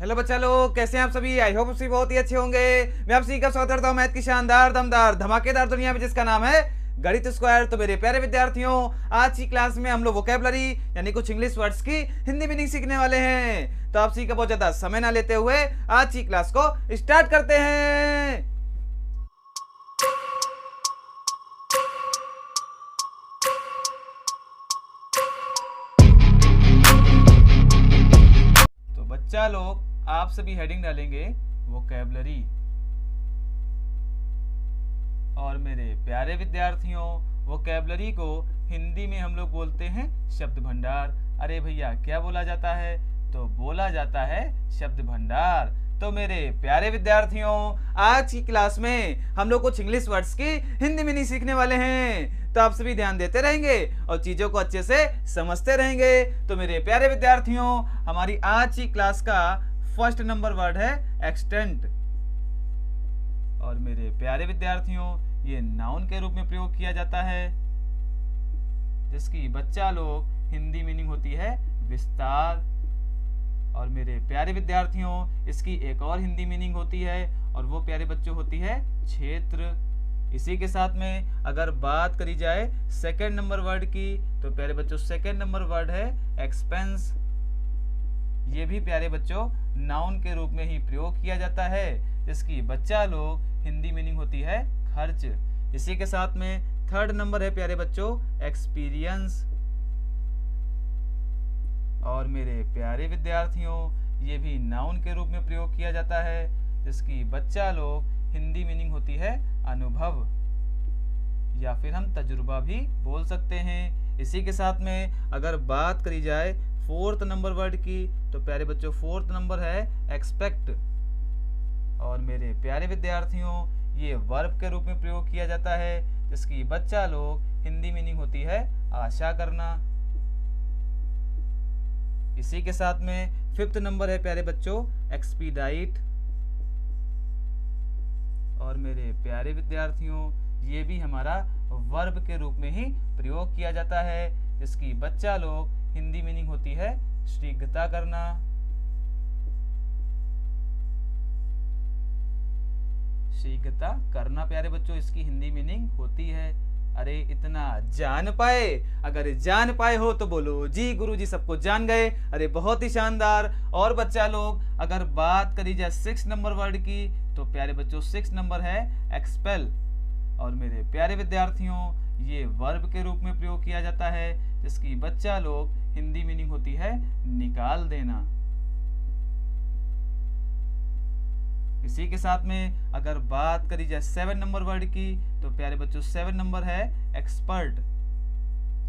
Hello बच्चा लोग, कैसे हैं आप सभी। आई होप सभी बहुत ही अच्छे होंगे। मैं आप सभी का स्वागत करता हूं मैथ की शानदार दमदार धमाकेदार दुनिया में जिसका नाम है गणित स्क्वायर। तो मेरे प्यारे विद्यार्थियों, आज की क्लास में हम लोग वोकैबुलरी यानी कुछ इंग्लिश वर्ड्स की हिंदी मीनिंग सीखने वाले हैं। तो आप सभी का बहुत ज्यादा समय ना लेते हुए आज की क्लास को स्टार्ट करते हैं। तो बच्चा लोग, आप सभी हेडिंग डालेंगे वोकैबुलरी। और मेरे प्यारे विद्यार्थियों, वोकैबुलरी को हिंदी में हम लोग बोलते हैं शब्द भंडार। अरे भैया, क्या बोला जाता है? तो बोला जाता है शब्द भंडार। तो मेरे प्यारे विद्यार्थियों, आज की क्लास में हम लोग कुछ इंग्लिश वर्ड्स की हिंदी मीनिंग सीखने वाले हैं। तो आप सभी ध्यान देते रहेंगे और चीजों को अच्छे से समझते रहेंगे। तो मेरे प्यारे विद्यार्थियों, हमारी आज की क्लास का फर्स्ट नंबर वर्ड है एक्सटेंट। और मेरे प्यारे विद्यार्थियों, ये नाउन के रूप में प्रयोग किया जाता है, जिसकी बच्चा लोग हिंदी मीनिंग होती है विस्तार। और मेरे प्यारे विद्यार्थियों, इसकी एक और हिंदी मीनिंग होती है और वो प्यारे बच्चों होती है क्षेत्र। इसी के साथ में अगर बात करी जाए सेकंड नंबर वर्ड की, तो प्यारे बच्चों सेकंड नंबर वर्ड है एक्सपेंस। ये भी प्यारे बच्चों नाउन के रूप में ही प्रयोग किया जाता है, जिसकी बच्चा लोग हिंदी मीनिंग होती है खर्च। इसी के साथ में थर्ड नंबर है प्यारे बच्चों एक्सपीरियंस। और मेरे प्यारे विद्यार्थियों, ये भी नाउन के रूप में प्रयोग किया जाता है, जिसकी बच्चा लोग हिंदी मीनिंग होती है अनुभव, या फिर हम तजुर्बा भी बोल सकते हैं। इसी के साथ में अगर बात करी जाए फोर्थ नंबर वर्ड की, तो प्यारे बच्चों फोर्थ नंबर है एक्सपेक्ट। और मेरे प्यारे विद्यार्थियों, ये वर्ब के रूप में प्रयोग किया जाता है, जिसकी बच्चा लोग हिंदी मीनिंग होती है आशा करना। इसी के साथ में फिफ्थ नंबर है प्यारे बच्चों एक्सपीडाइट। और मेरे प्यारे विद्यार्थियों, ये भी हमारा वर्ब के रूप में ही प्रयोग किया जाता है, जिसकी बच्चा लोग हिंदी मीनिंग होती है शीघ्रता करना। शीघ्रता करना प्यारे बच्चों इसकी हिंदी मीनिंग होती है। अरे इतना जान पाए? अगर जान पाए हो तो बोलो जी गुरुजी, सबको जान गए। अरे बहुत ही शानदार। और बच्चा लोग, अगर बात करी जाए सिक्स नंबर वर्ड की, तो प्यारे बच्चों सिक्स नंबर है एक्सपेल। और मेरे प्यारे विद्यार्थियों, ये वर्ब के रूप में प्रयोग किया जाता है, जिसकी बच्चा लोग हिंदी मीनिंग होती है निकाल देना। इसी के साथ में अगर बात करी जाए सेवन नंबर वर्ड की, तो प्यारे बच्चों सेवन नंबर है एक्सपर्ट।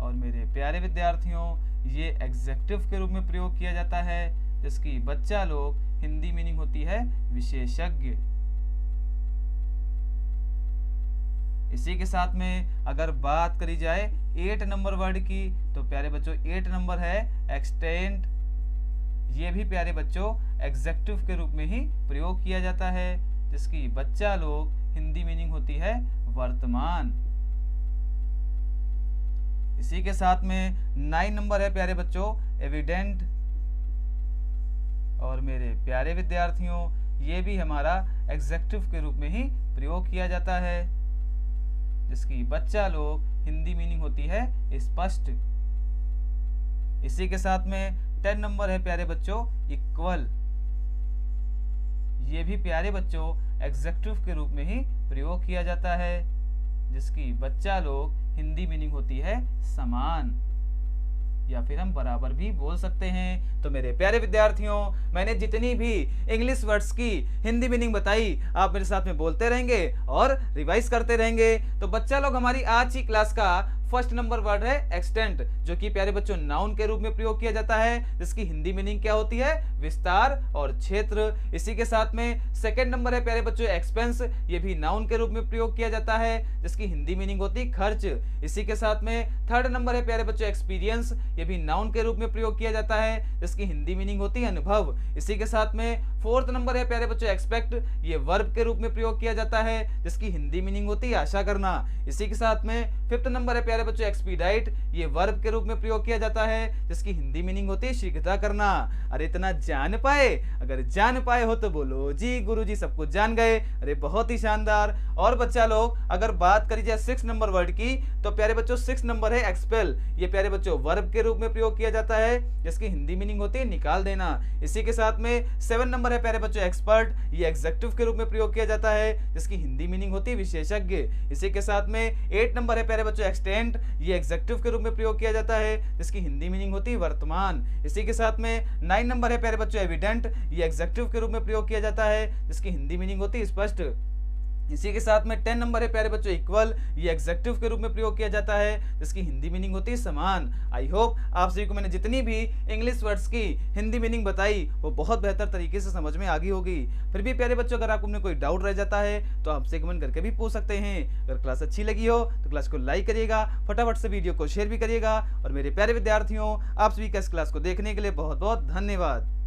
और मेरे प्यारे विद्यार्थियों, ये एग्जेक्टिव के रूप में प्रयोग किया जाता है, जिसकी बच्चा लोग हिंदी मीनिंग होती है विशेषज्ञ। इसी के साथ में अगर बात करी जाए एट नंबर वर्ड की, तो प्यारे बच्चों एट नंबर है एक्सटेंट। ये भी प्यारे बच्चों एग्जेक्टिव के रूप में ही प्रयोग किया जाता है, जिसकी बच्चा लोग हिंदी मीनिंग होती है वर्तमान। इसी के साथ में नाइन नंबर है प्यारे बच्चों एविडेंट। और मेरे प्यारे विद्यार्थियों, ये भी हमारा एग्जेक्टिव के रूप में ही प्रयोग किया जाता है, जिसकी बच्चा लोग हिंदी मीनिंग होती है स्पष्ट। इसी के साथ में 10 नंबर है प्यारे बच्चों इक्वल। ये भी प्यारे बच्चों एग्जेक्टिव के रूप में ही प्रयोग किया जाता है, जिसकी बच्चा लोग हिंदी मीनिंग होती है समान, या फिर हम बराबर भी बोल सकते हैं। तो मेरे प्यारे विद्यार्थियों, मैंने जितनी भी इंग्लिश वर्ड्स की हिंदी मीनिंग बताई, आप मेरे साथ में बोलते रहेंगे और रिवाइज करते रहेंगे। तो बच्चा लोग, हमारी आज की क्लास का फर्स्ट नंबर वर्ड है एक्सटेंट, जो कि प्यारे बच्चों नाउन के रूप में प्रयोग किया जाता है, जिसकी हिंदी मीनिंग क्या होती है विस्तार और क्षेत्र। इसी के साथ में सेकंड नंबर है प्यारे बच्चों एक्सपेंस। ये भी नाउन के रूप में प्रयोग किया जाता है, जिसकी हिंदी मीनिंग होती है खर्च। इसी के साथ में थर्ड नंबर है प्यारे बच्चों एक्सपीरियंस। ये भी नाउन के रूप में प्रयोग किया जाता है, जिसकी हिंदी मीनिंग होती है अनुभव। इसी के साथ में फोर्थ नंबर है प्यारे बच्चों एक्सपेक्ट। ये वर्ब के रूप में प्रयोग किया जाता है, जिसकी हिंदी मीनिंग होती है आशा करना। इसी के साथ में फिफ्थ नंबर है प्यारे प्यारे बच्चों एक्सपीडाइट, ये वर्ब के रूप में प्रयोग किया जाता है, जिसकी हिंदी मीनिंग होती है शीघ्रता करना। अरे इतना जान पाए, अगर जान पाए हो तो बोलो जी गुरुजी सब कुछ जान गए। अरे बहुत ही शानदार। और बच्चा लोग अगर बात करी जाए 6 नंबर वर्ड की, तो प्यारे बच्चों 6 नंबर है एक्सपेल। ये प्यारे बच्चों वर्ब के रूप में प्रयोग किया जाता है, जिसकी हिंदी मीनिंग होती है निकाल देना। इसी के साथ में 7 नंबर है प्यारे बच्चों एक्सपर्ट, ये एग्जेक्टिव के रूप में प्रयोग किया जाता है, जिसकी हिंदी मीनिंग होती है विशेषज्ञ। इसी के साथ में 8 नंबर है प्यारे बच्चों एक्सटेंट, ये एग्जेक्टिव के रूप में प्रयोग किया जाता है, जिसकी हिंदी मीनिंग होती है वर्तमान। इसी के साथ में 9 नंबर है प्यारे बच्चों एविडेंट, ये एग्जेक्टिव के रूप में प्रयोग किया जाता है, जिसकी हिंदी मीनिंग होती है स्पष्ट। इसी के साथ में 10 नंबर है प्यारे बच्चों इक्वल, ये एग्जेक्टिव के रूप में प्रयोग किया जाता है, जिसकी हिंदी मीनिंग होती है समान। आई होप आप सभी को मैंने जितनी भी इंग्लिश वर्ड्स की हिंदी मीनिंग बताई वो बहुत बेहतर तरीके से समझ में आ गई होगी। फिर भी प्यारे बच्चों अगर आपको में कोई डाउट रह जाता है तो आपसे कमेंट करके भी पूछ सकते हैं। अगर क्लास अच्छी लगी हो तो क्लास को लाइक करिएगा, फटाफट से वीडियो को शेयर भी करिएगा। और मेरे प्यारे विद्यार्थियों, आप सभी का इस क्लास को देखने के लिए बहुत बहुत धन्यवाद।